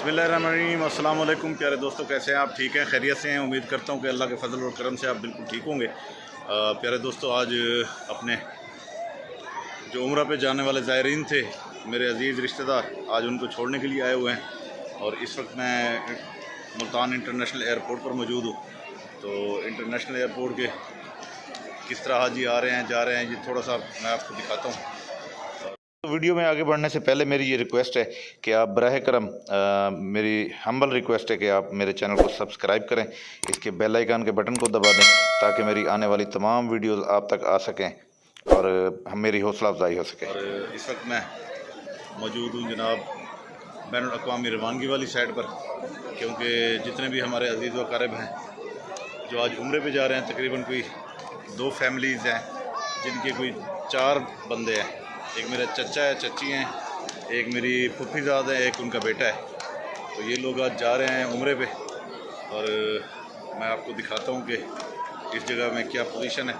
बिस्मिल्लाहिर्रहमानिर्रहीम। अस्सलाम वालेकुम प्यारे दोस्तों, कैसे हैं आप? ठीक हैं, खैरियत से हैं? उम्मीद करता हूं कि अल्लाह के फजल और करम से आप बिल्कुल ठीक होंगे। प्यारे दोस्तों, आज अपने जो उम्रा पे जाने वाले ज़ायरीन थे, मेरे अज़ीज़ रिश्तेदार, आज उनको छोड़ने के लिए आए हुए हैं और इस वक्त मैं मुल्तान इंटरनेशनल एयरपोर्ट पर मौजूद हूँ। तो इंटरनेशनल एयरपोर्ट के किस तरह हाजी आ रहे हैं, जा रहे हैं, ये थोड़ा सा मैं आपको दिखाता हूँ। तो वीडियो में आगे बढ़ने से पहले मेरी ये रिक्वेस्ट है कि आप बराह करम मेरी हम्बल रिक्वेस्ट है कि आप मेरे चैनल को सब्सक्राइब करें, इसके बेल आइकन के बटन को दबा दें ताकि मेरी आने वाली तमाम वीडियोस आप तक आ सकें और हम मेरी हौसला अफजाई हो सके। और इस वक्त मैं मौजूद हूँ जनाब बैनुल-अक़वामी रवानगी वाली साइड पर, क्योंकि जितने भी हमारे अजीज़ व अक़ारिब हैं जो आज उम्रे पे जा रहे हैं, तकरीबन कोई 2 फैमिलीज़ हैं जिनके कोई 4 बंदे हैं। एक मेरा चचा है, चची हैं, एक मेरी फूफीज़ाद है, एक उनका बेटा है। तो ये लोग आज जा रहे हैं उम्रे पे और मैं आपको दिखाता हूँ कि इस जगह में क्या पोजीशन है।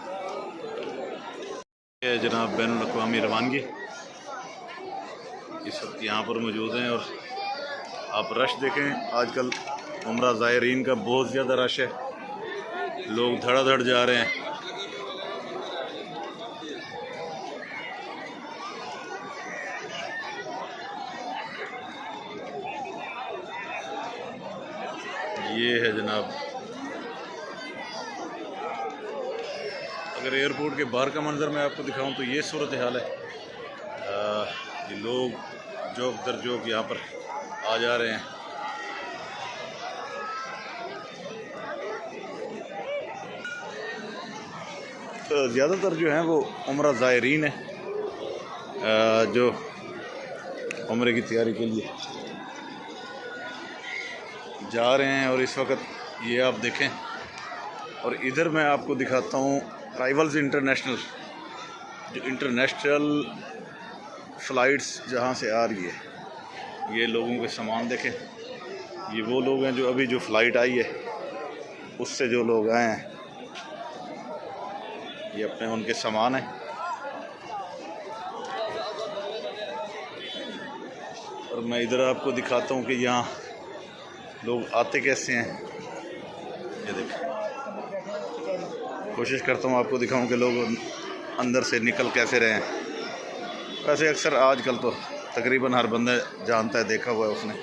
ये जनाब बैनुल-अक़वामी रवानगी इस वक्त यहाँ पर मौजूद हैं और आप रश देखें। आजकल उम्रा ज़ायरीन का बहुत ज़्यादा रश है, लोग धड़ाधड़ जा रहे हैं। ये है जनाब, अगर एयरपोर्ट के बाहर का मंज़र मैं आपको दिखाऊं तो ये सूरत हाल है। ये लोग जोक दर जोक यहाँ पर आ जा रहे हैं। तो ज़्यादातर जो हैं वो उम्रा ज़ायरीन है जो उम्रे की तैयारी के लिए जा रहे हैं। और इस वक्त ये आप देखें, और इधर मैं आपको दिखाता हूँ ट्राइवल्स इंटरनेशनल, जो इंटरनेशनल फ़्लाइट्स जहाँ से आ रही है। ये लोगों के सामान देखें, ये वो लोग हैं जो अभी जो फ़्लाइट आई है उससे जो लोग आए हैं, ये अपने उनके सामान हैं। और मैं इधर आपको दिखाता हूँ कि यहाँ लोग आते कैसे हैं। ये देखें, कोशिश करता हूँ आपको दिखाऊं कि लोग अंदर से निकल कैसे रहे हैं। वैसे अक्सर आजकल तो तकरीबन हर बंदा जानता है, देखा हुआ है उसने,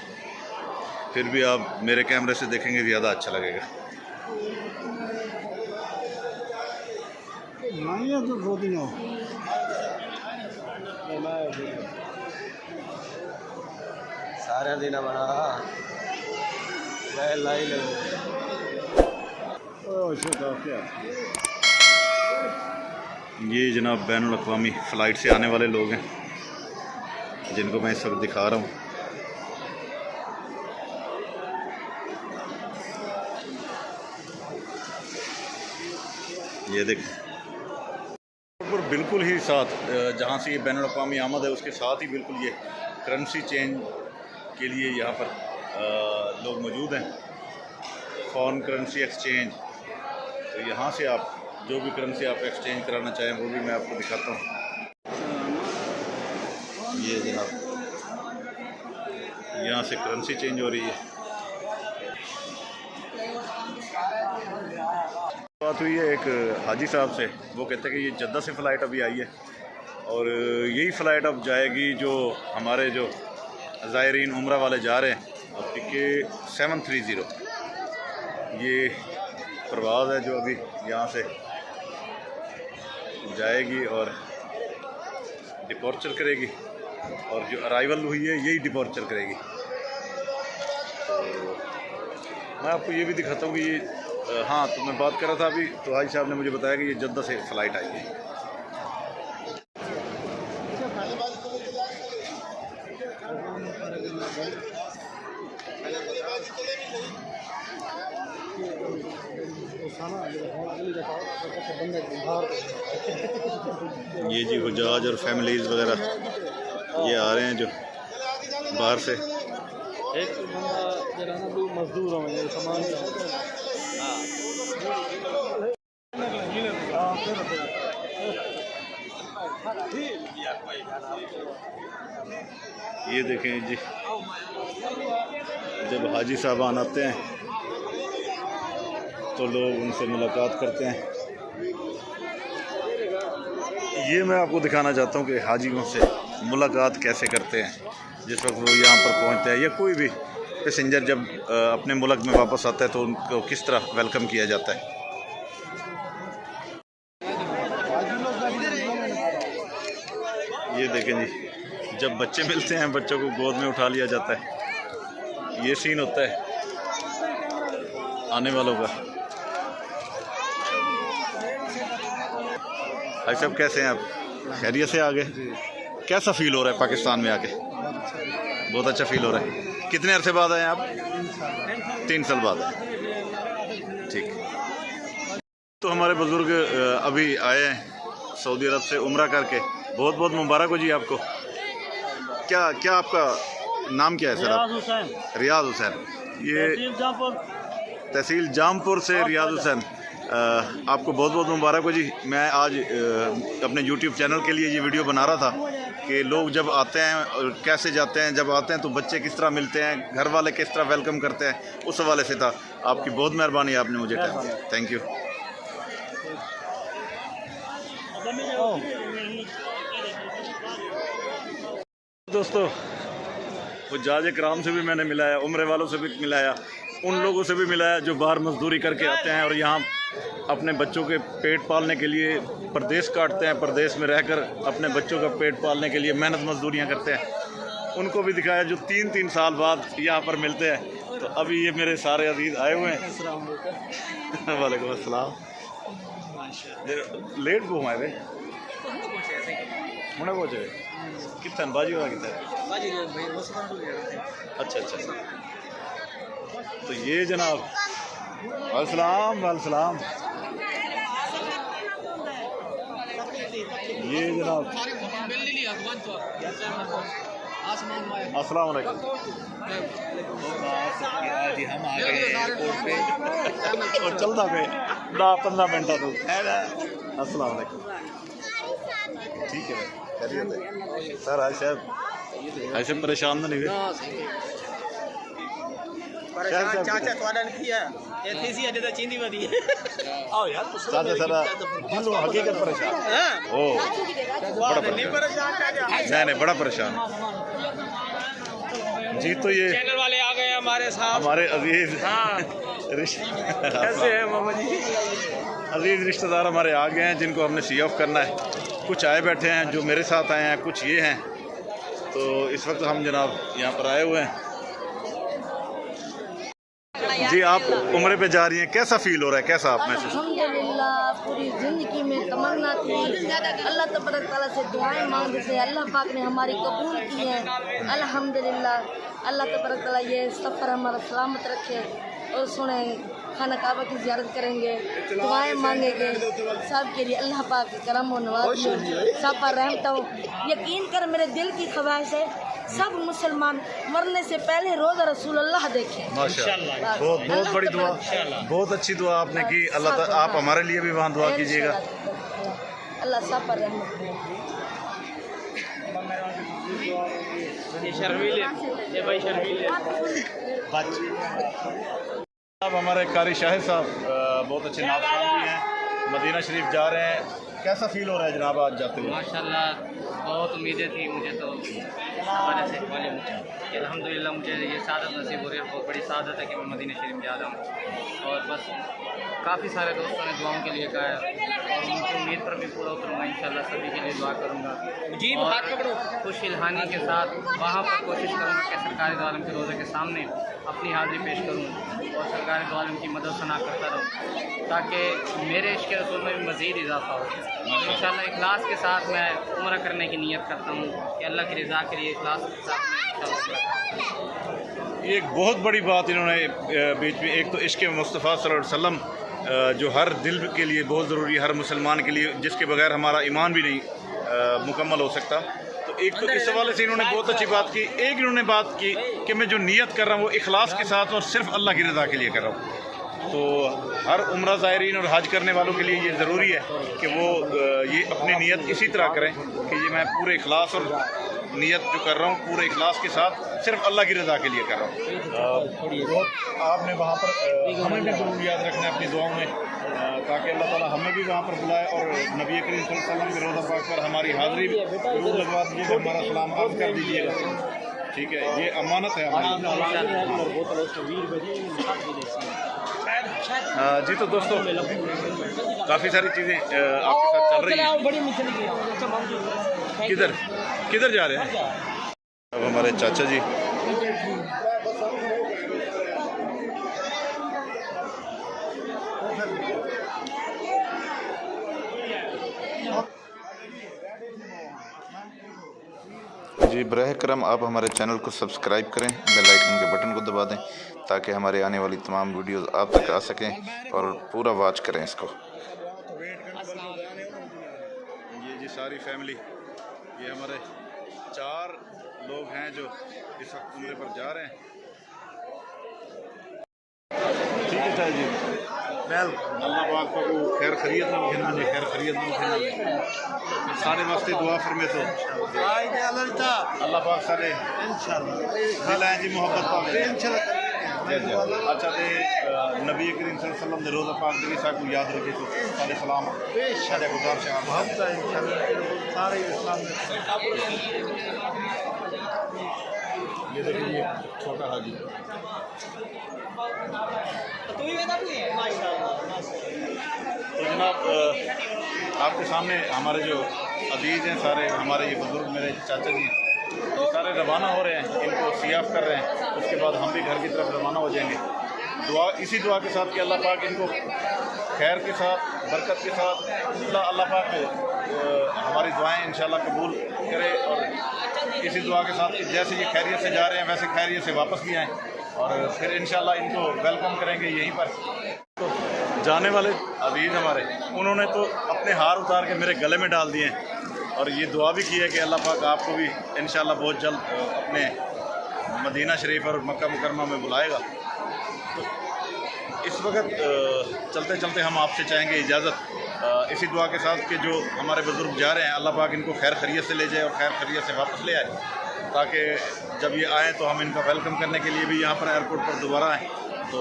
फिर भी आप मेरे कैमरे से देखेंगे ज़्यादा अच्छा लगेगा। सारे दिन बना लाई ये जनाब बैनुल-अक़वामी फ़्लाइट से आने वाले लोग हैं जिनको मैं इस वक्त दिखा रहा हूँ। ये देख, बिल्कुल ही साथ जहाँ से ये बैनुल-अक़वामी आमद है उसके साथ ही बिल्कुल ये करेंसी चेंज के लिए यहाँ पर लोग मौजूद हैं, फॉरेन करेंसी एक्सचेंज। तो यहाँ से आप जो भी करेंसी आप एक्सचेंज कराना चाहें वो भी मैं आपको दिखाता हूँ। ये जनाब, यहाँ से करेंसी चेंज हो रही है। बात हुई है एक हाजी साहब से, वो कहते हैं कि ये जद्दा से फ़्लाइट अभी आई है और यही फ़्लाइट अब जाएगी जो हमारे जो ज़ायरीन उम्रा वाले जा रहे हैं, PK 730। ये परवाज़ है जो अभी यहाँ से जाएगी और डिपॉर्चर करेगी, और जो अराइवल हुई है यही डिपॉर्चर करेगी। तो मैं आपको ये भी दिखाता हूँ कि ये हाँ, तो मैं बात कर रहा था अभी, तो हाजी साहब ने मुझे बताया कि ये जद्दा से फ़्लाइट आई है। ये जी हुजाज और फैमिलीज़ वगैरह ये आ रहे हैं जो बाहर से। एक बंदा मजदूर हो सामान ये देखें जी, जब हाजी साहबान आते हैं तो लोग उनसे मुलाकात करते हैं। ये मैं आपको दिखाना चाहता हूँ कि हाजियों से मुलाकात कैसे करते हैं जिस वक्त वो यहाँ पर पहुँचते हैं, या कोई भी पैसेंजर जब अपने मुल्क में वापस आता है तो उनको किस तरह वेलकम किया जाता है। ये देखें जी, जब बच्चे मिलते हैं बच्चों को गोद में उठा लिया जाता है। ये सीन होता है आने वालों का। भाई साहब कैसे हैं आप? खैरियत से आ गए? कैसा फील हो रहा है पाकिस्तान में आके? बहुत अच्छा फील हो रहा है। कितने अरसे बाद आए आप? 3 साल बाद आए। ठीक। तो हमारे बुज़ुर्ग अभी आए हैं सऊदी अरब से उम्रा करके। बहुत बहुत मुबारक हो जी आपको। क्या क्या आपका नाम क्या है सर? रियाज हुसैन। ये तहसील जामपुर से रियाज हुसैन, आपको बहुत बहुत मुबारक हो जी। मैं आज अपने YouTube चैनल के लिए ये वीडियो बना रहा था कि लोग जब आते हैं और कैसे जाते हैं, जब आते हैं तो बच्चे किस तरह मिलते हैं, घर वाले किस तरह वेलकम करते हैं, उस हवाले से था। आपकी बहुत मेहरबानी, आपने मुझे थैंक यू। दोस्तों, वो जाज कराम से भी मैंने मिलाया, उम्रे वालों से भी मिलाया, उन लोगों से भी मिलाया जो बाहर मजदूरी करके आते हैं और यहाँ अपने बच्चों के पेट पालने के लिए परदेश काटते हैं, परदेश में रहकर अपने बच्चों का पेट पालने के लिए मेहनत मजदूरियाँ करते हैं। उनको भी दिखाया जो 3-3 साल बाद यहाँ पर मिलते हैं। तो अभी ये मेरे सारे अजीज़ आए हुए हैं। वालेकुम अस्सलाम। लेट को आए थे हुणे पहुँचे कितने बाजी हुआ कितने? अच्छा अच्छा। तो ये जनाब वालेकुम वालेकुम, ये जनाब अस्सलाम वालेकुम। हम आ गए एयरपोर्ट पे और चलता पे 10-15 मिनट तो अस्सलाम वालेकुम। ठीक है खैरियत है सर? आज साहब ऐसे परेशान तो नहीं हुए? चाचा थोड़ा नहीं है ये थी सी अजदा चींदी वाली आओ यार चाचा सर दिलो हकीकत परेशान ओ बड़ा नहीं परेशान नहीं बड़ा परेशान जी। तो ये चैनल वाले आ गए हमारे साथ, हमारे अजीज कैसे हैं मामा जी? अजीज रिश्तेदार हमारे आ गए हैं जिनको हमने सी ऑफ करना है। कुछ आए बैठे हैं जो मेरे साथ आए हैं, कुछ ये हैं। तो इस वक्त हम जनाब यहाँ पर आए हुए हैं जी। आप उम्रे पे जा रही हैं, कैसा फील हो रहा है, कैसा आप महसूस? अल्हम्दुलिल्लाह, पूरी ज़िंदगी में तमन्ना थी, अल्लाह तबारक तआला से दुआएं मांगते थे, अल्लाह पाक ने हमारी कबूल की हैं। अल्हम्दुलिल्लाह, अल्लाह तबारक तआला ये सफ़र हमारा सलामत रखे और सुने। खाना काबा की ज़ियारत करेंगे, दुआएं मांगेंगे सब के लिए। अल्लाह पाक के करम और नवाज़ सब पर रहमत हो। यकीन कर मेरे दिल की ख्वाहिश है सब मुसलमान मरने से पहले रोज़ा रसूल अल्लाह देखें। माशाअल्लाह, बहुत बहुत बड़ी दुआ, बहुत अच्छी दुआ आपने की। अल्लाह आप हमारे लिए भी वहाँ दुआ कीजिएगा। अल्लाह सब पर रहमत। अब हमारे कारी शाहिद साहब बहुत अच्छे नाज़रान भी हैं, मदीना शरीफ जा रहे हैं। कैसा फील हो रहा है जनाब आज जाते हुए? माशाल्लाह, बहुत उम्मीदें थी मुझे तो हमारे से अल्हम्दुलिल्लाह मुझे ये सादत नसीब हो रही है। बहुत बड़ी सादत है कि मैं मदीना शरीफ जा रहा हूँ। और बस काफ़ी सारे दोस्तों ने दुआओं के लिए कहा है और उनकी उम्मीद पर भी पूरा उतरूँगा इंशाल्लाह। सभी के लिए दुआ करूँगा जी। हाथ पकड़ो खुश इल्हानी के साथ वहाँ पर कोशिश करूँगा कि सरकार दो आलम के रोज़े के सामने अपनी हाज़िरी पेश करूँ और सरकार दो आलम की मदद सना करता रहूँ ताकि मेरे इश्क़ रसूल में भी मज़ीद इजाफा हो। इंशाल्लाह इखलास के साथ मैं उम्रा करने की नीयत करता हूँ कि अल्लाह की रज़ा के लिए इखलास के साथ ये एक बहुत बड़ी बात इन्होंने बीच में, एक तो इश्क़ मुस्तफ़ा सल्लल्लाहु अलैहि वसल्लम जो हर दिल के लिए बहुत ज़रूरी है, हर मुसलमान के लिए, जिसके बगैर हमारा ईमान भी नहीं मुकम्मल हो सकता। तो एक तो इस हवाले से इन्होंने बहुत अच्छी बात की। एक इन्होंने बात की कि मैं जो नियत कर रहा हूँ वो इखलास के साथ और सिर्फ अल्लाह की रज़ा के लिए कर रहा हूँ। तो हर उम्रा ज़ायरीन और हज करने वालों के लिए ये ज़रूरी है कि वो ये अपनी नियत इसी तरह करें कि ये मैं पूरे इखलास और नियत जो कर रहा हूँ पूरे इखलास के साथ सिर्फ अल्लाह की रज़ा के लिए कर रहा हूँ। बहुत आपने वहाँ पर हमें भी ज़रूर याद रखना है अपनी दुआओं में, ताकि अल्लाह ताला हमें भी वहाँ पर बुलाए और नबी करीम सल्लल्लाहु अलैहि वसल्लम के रोज़ा पाक पर हमारी हाज़िरी जरूर लगवा दीजिएगा, हमारा सलाम अर्ज़ कर दीजिएगा। ठीक है, ये अमानत है हमारी। जी तो दोस्तों काफ़ी सारी चीज़ें आपके साथ चल रही हैं। किधर किधर जा रहे हैं? अब हमारे चाचा जी जी बराह करम आप हमारे चैनल को सब्सक्राइब करें, बेल आइकन के बटन को दबा दें ताकि हमारे आने वाली तमाम वीडियोस आप तक आ सकें और पूरा वॉच करें इसको। ये जी सारी फैमिली, ये हमारे 4 लोग हैं जो इस वक्त उम्रे पर जा रहे हैं। ठीक है चाचा जी, अल्लाह पाक को खैर खरीद ना खेलना जी, खैर खरीद ना खेलना सारे वास्ते दुआ फरमे तो अल्लाह पाक सारे इंशाल्लाह जी मोहब्बत पावे इंशाल्लाह। अच्छा ते नबी करीम सल्लल्लाहु अलैहि वसल्लम दे रोज़ा पाक दे साकू याद रखे तो सारे सलाम बेशक गुज़ारिश है मोहब्बत इंशाल्लाह सारे इस्लाम में। ये देखिए छोटा हाजी तो जनाब आपके सामने हमारे जो अजीज़ हैं सारे हमारे ये बुज़ुर्ग मेरे चाचा जी ये सारे रवाना हो रहे हैं, इनको सियाफ कर रहे हैं। उसके बाद हम भी घर की तरफ रवाना हो जाएंगे। दुआ इसी दुआ के साथ कि अल्लाह पाक इनको खैर के साथ बरकत के साथ अल्लाह पाक हमारी दुआएं इंशाल्लाह कबूल करे और इसी दुआ के साथ कि जैसे ये खैरियत से जा रहे हैं वैसे खैरियत से वापस भी आएँ और फिर इंशाल्लाह इनको वेलकम करेंगे यहीं पर। तो जाने वाले अजीज़ हमारे उन्होंने तो अपने हार उतार के मेरे गले में डाल दिए हैं और ये दुआ भी की है कि अल्लाह पाक आपको भी इंशाल्लाह बहुत जल्द अपने मदीना शरीफ और मक्का मुकरमा में बुलाएगा। तो इस वक्त चलते चलते हम आपसे चाहेंगे इजाज़त इसी दुआ के साथ कि जो हमारे बुज़ुर्ग जा रहे हैं अल्लाह पाक इनको खैर खैरियत से ले जाए और खैर खैरियत से वापस ले आए, ताकि जब ये आएँ तो हम इनका वेलकम करने के लिए भी यहाँ पर एयरपोर्ट पर दोबारा आएँ। तो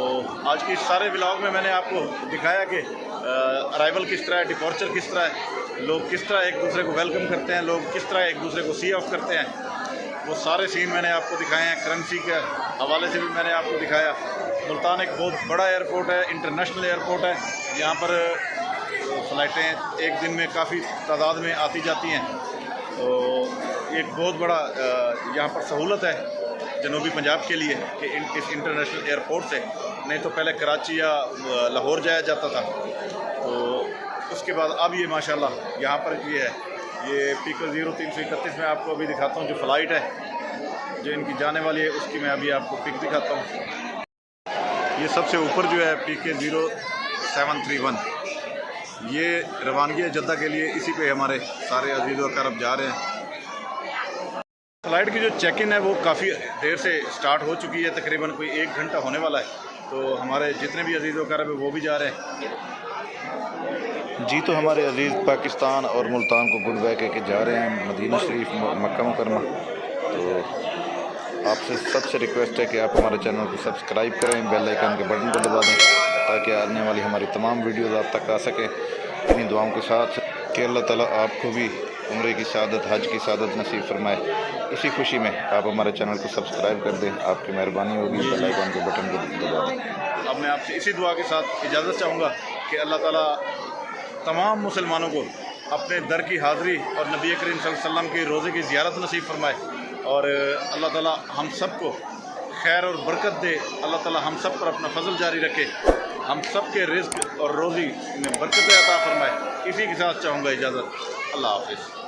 आज के इस सारे व्लॉग में मैंने आपको दिखाया कि अराइवल किस तरह है, डिपॉर्चर किस तरह है, लोग किस तरह एक दूसरे को वेलकम करते हैं, लोग किस तरह एक दूसरे को सी ऑफ करते हैं, वो सारे सीन मैंने आपको दिखाए हैं। करेंसी के हवाले से भी मैंने आपको दिखाया। मुल्तान एक बहुत बड़ा एयरपोर्ट है, इंटरनेशनल एयरपोर्ट है, यहाँ पर फ़्लाइटें एक दिन में काफ़ी तादाद में आती जाती हैं। तो एक बहुत बड़ा यहाँ पर सहूलत है जनूबी पंजाब के लिए कि इस इंटरनेशनल एयरपोर्ट से, नहीं तो पहले कराची या लाहौर जाया जाता था। तो उसके बाद अब ये माशाल्लाह यहाँ पर ये है, ये पीकर 0331 में आपको अभी दिखाता हूँ जो फ़्लाइट है जो इनकी जाने वाली है, उसकी मैं अभी आपको पिक दिखाता हूँ। ये सबसे ऊपर जो है पीके 0731, ये रवानगी है जद्दा के लिए, इसी पे हमारे सारे अजीज़ व अक़ारब जा रहे हैं। फ़्लाइट की जो चेक इन है वो काफ़ी देर से स्टार्ट हो चुकी है, तकरीबन कोई 1 घंटा होने वाला है। तो हमारे जितने भी अजीज़ व अक़ारब है वो भी जा रहे हैं जी। तो हमारे अजीज़ पाकिस्तान और मुल्तान को गुड बाय कह के जा रहे हैं मदीना शरीफ मक्का मुकरमा। तो आपसे सबसे रिक्वेस्ट है कि आप हमारे चैनल को सब्सक्राइब करें, बेल आइकन के बटन को दबा दें ताकि आने वाली हमारी तमाम वीडियोज़ आप तक आ सकें। इन्हीं दुआओं के साथ कि अल्लाह ताला आपको भी उम्रे की सादत, हज की सादत नसीब फरमाए। इसी खुशी में आप हमारे चैनल को सब्सक्राइब कर दें, आपकी मेहरबानी होगी। बेल आइकन के बटन को दबा दें। अब मैं आपसे इसी दुआ के साथ इजाज़त चाहूँगा कि अल्लाह ताला तमाम मुसलमानों को अपने दर की हाज़िरी और नबी करीम सल्लल्लाहु अलैहि वसल्लम की रोज़े की ज़ियारत नसीब फरमाए और अल्लाह ताला हम सब को खैर और बरकत दे। अल्लाह ताला हम सब पर अपना फजल जारी रखे, हम सब के रिज़्क़ और रोज़ी में बरकत अता फरमाए। इसी के साथ चाहूँगा इजाज़त। अल्लाह हाफ़िज़।